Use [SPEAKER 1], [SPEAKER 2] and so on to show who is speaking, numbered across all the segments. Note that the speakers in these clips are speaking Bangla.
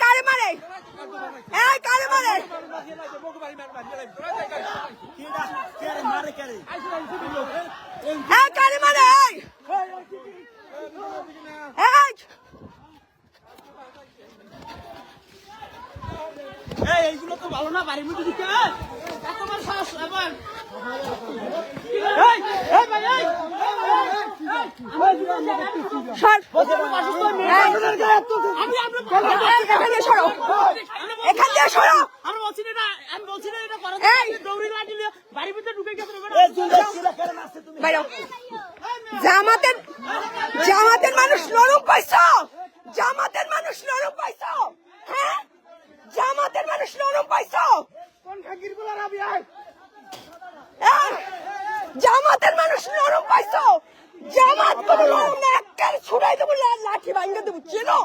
[SPEAKER 1] কারে মারে কারে মারে কারে মারে
[SPEAKER 2] এইগুলো তো ভালো না বাড়ির মধ্যে দিতে এতবার সাহস আবার
[SPEAKER 1] জামাতের মানুষ নরম পাইছো, জামাতের মানুষ নরম পাইছো, হ্যাঁ জামাতের মানুষ নরম পাইছো, জামাতের মানুষ নরম পাইছো, জামাত কোনো নরম না, একবার ছুড়াই দেবো লাঠি ভাঙ্গা দেবো, চেনো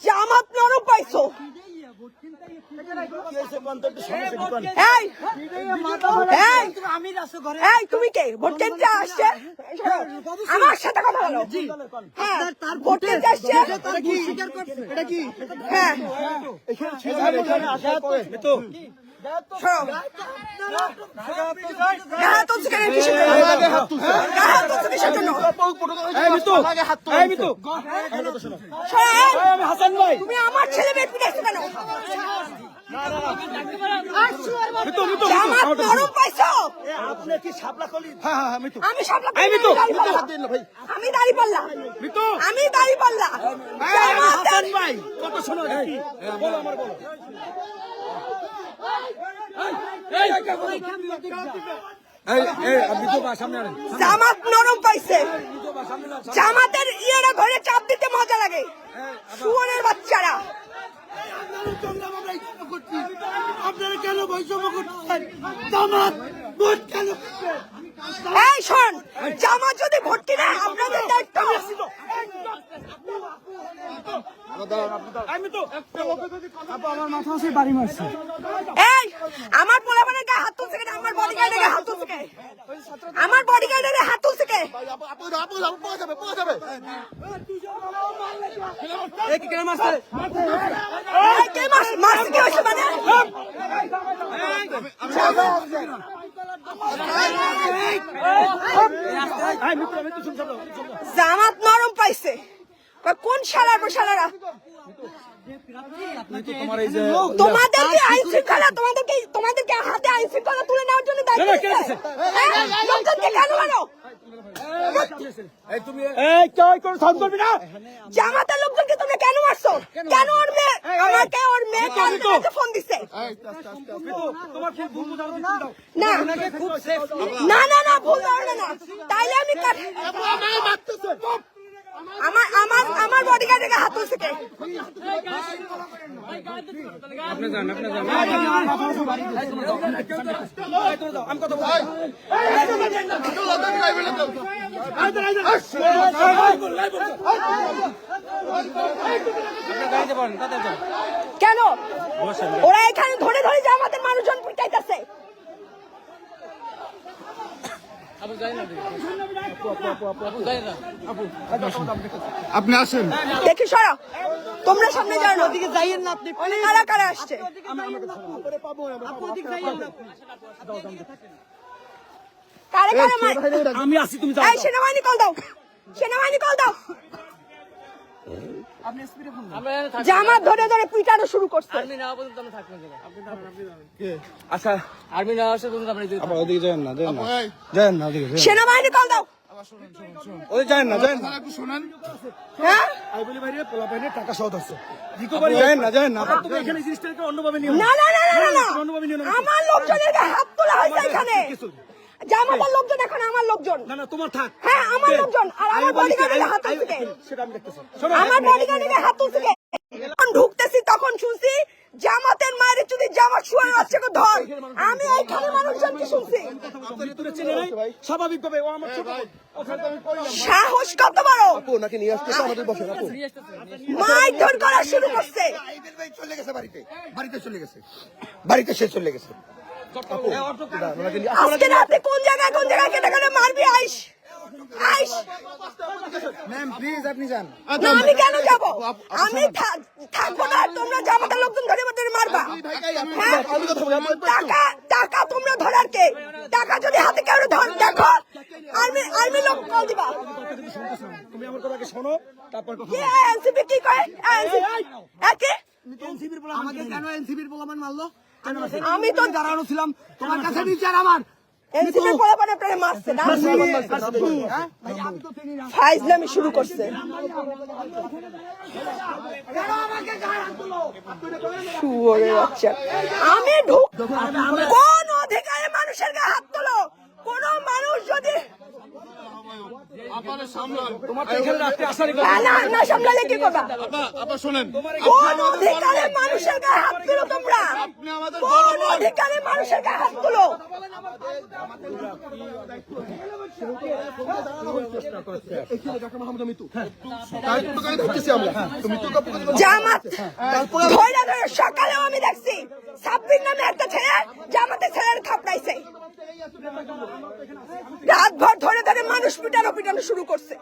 [SPEAKER 1] জামাত নরম পাইছো। তুমি কে ভোট কেন্দ্রে আসছে আমার সাথে কথা বলো, হ্যাঁ ভোট কেন্দ্রে আসছে, হ্যাঁ তুমি আমার ছেলে মেয়ে পিটাইছো কেন? আমি দাড়ি পাল্লা, আমি দাড়ি পাল্লা জামাত নরম পাইছে, জামাতের ইয়েরা ঘরে চাপ দিতে মজা লাগে, শুয়োরের বাচ্চারা।
[SPEAKER 2] আপনারা কেন বৈষম্য করছেন? জামাত ভোট কেন?
[SPEAKER 1] এই শোন, জামাত যদি ভোট কিনে আপনাদের দায়িত্ব।
[SPEAKER 2] আমার মাথা আছে বাড়ি মারছে।
[SPEAKER 1] এই আমার পোলাপানের গায়ে হাত তুলছে কেন? আমার বডিগার্ডের গায়ে হাত তুলছে কেন? আমার বডিগার্ডের গায়ে হাত তুলছে কেন? জামাত নরম পাইছে, কোন শালার পর শালারা? তোমাদেরকে আইন শৃঙ্খলা, তোমাদেরকে হাতে আইন শৃঙ্খলা তুলে নেওয়ার জন্য দায়িত্ব দিয়েছে। লোকজনকে কেন মারো? জামাতের লোকজনকে তুমি কেন মারছো? কেন ওর মেয়ে আমাকে ওর মেয়ে কালকে ফোন দিছে? না না না না ভুল ধারণা না, তাইলে আমি আমার বডিগার্ডের হাত তুলছে কে? কেন ওরা এখানে ধরে ধরে যে আমাদের মানুষজন পিটাইতেছে?
[SPEAKER 2] আপনি আসেন,
[SPEAKER 1] দেখি সরা, তোমরা সামনে যাও না, ওদিকে যাইয়েন না। আপনি কারা কারা আসছে? কারে কারে
[SPEAKER 2] আমি আসি, তুমি যাও।
[SPEAKER 1] সেনাবাহিনী কল দাও, সেনাবাহিনী কল দাও। জামাত ধরে ধরে পিটানো শুরু করছে।
[SPEAKER 2] আচ্ছা আর্মি না আসে তুমি ওদিকে যান না, যান না ওদিকে।
[SPEAKER 1] সেনাবাহিনী কল দাও।
[SPEAKER 2] ওই যান না, যান না।
[SPEAKER 1] শুনুন, হ্যাঁ
[SPEAKER 2] আই বলি ভাই পোলাপাইনে টাকা সহজ আছে, রিকভারি যান না, যান না। তুমি এখানে জিনিসটাকে অন্যভাবে নিও
[SPEAKER 1] না। না না না না আমার লোকজনের গায়ে হাত তোলা হয়েছে এখানে। জামাতের লোকজন এখন আমার লোকজন।
[SPEAKER 2] না না তোমার থাক।
[SPEAKER 1] হ্যাঁ আমার লোকজন, আর আমার বডিগার্ডের হাত তুলছে।
[SPEAKER 2] সেটা আমি দেখতেছি।
[SPEAKER 1] আমার বডিগার্ডের হাত তুলছে। যখন ঢুকতেছি তখন শুনছি জামাতের মায়ের যদি জামাত শুয়ার বাচ্চাকে ধর। আমি এইখানে মানুষজনকে শুনছি।
[SPEAKER 2] স্বাভাবিকভাবে ও আমার ছোট
[SPEAKER 1] সাহস কত বড়,
[SPEAKER 2] নাকি নিয়ে আসতেছে আমাদের বসে আপু
[SPEAKER 1] মারধর করা শুরু করছে।
[SPEAKER 3] চলে গেছে বাড়িতে, বাড়িতে চলে গেছে, বাড়িতে সে চলে গেছে।
[SPEAKER 1] আজকে রাতে কোন জায়গায় কেটে কেটে মারবি আইস আইস
[SPEAKER 2] ম্যাম প্লিজ আপনি যান।
[SPEAKER 1] না আমি কেন যাব আমি থাকবো না তোমরা জামাতের লোকজন ধরে ধরে মারবা হ্যাঁ? টাকা তোমরা ধরার কে টাকা যদি হাতে কেউ ধর দেখো আর্মি লোক কল দিবা
[SPEAKER 2] তুমি আমার কথা আগে শোনো, তারপর কথা
[SPEAKER 1] কি এনসিপি কি কয় একে
[SPEAKER 2] এনসিপির বলা আমাকে কেন এনসিপির বলামান মারলো?
[SPEAKER 1] আমি তো
[SPEAKER 2] দাঁড়ানো ছিলাম তোমার কাছে বিচার আমার।
[SPEAKER 1] এনসিপির পোলাপান আপনারা মারছে না ফাইজলামি শুরু করছে শুয়োরের বাচ্চা আমি কোন অধিকারে মানুষের গায়ে হাত তোলো কোন মানুষ যদি
[SPEAKER 2] তোমার তো এখানে রাত্রে আসারই কথা।
[SPEAKER 1] না সামলালে কি করবা
[SPEAKER 3] শোনেন,
[SPEAKER 1] কোন অধিকারে মানুষের গায়ে হাত তুলো তোমরা কোন অধিকারে মানুষের গায়ে হাত তুলো জামাত ধরে ধরে সকালেও আমি দেখছি সাব্বির নামে একটা ছেলে জামাতে ছেলের থাপড়াইছে রাত ভর ধরে ধরে মানুষ পিটানো শুরু করছে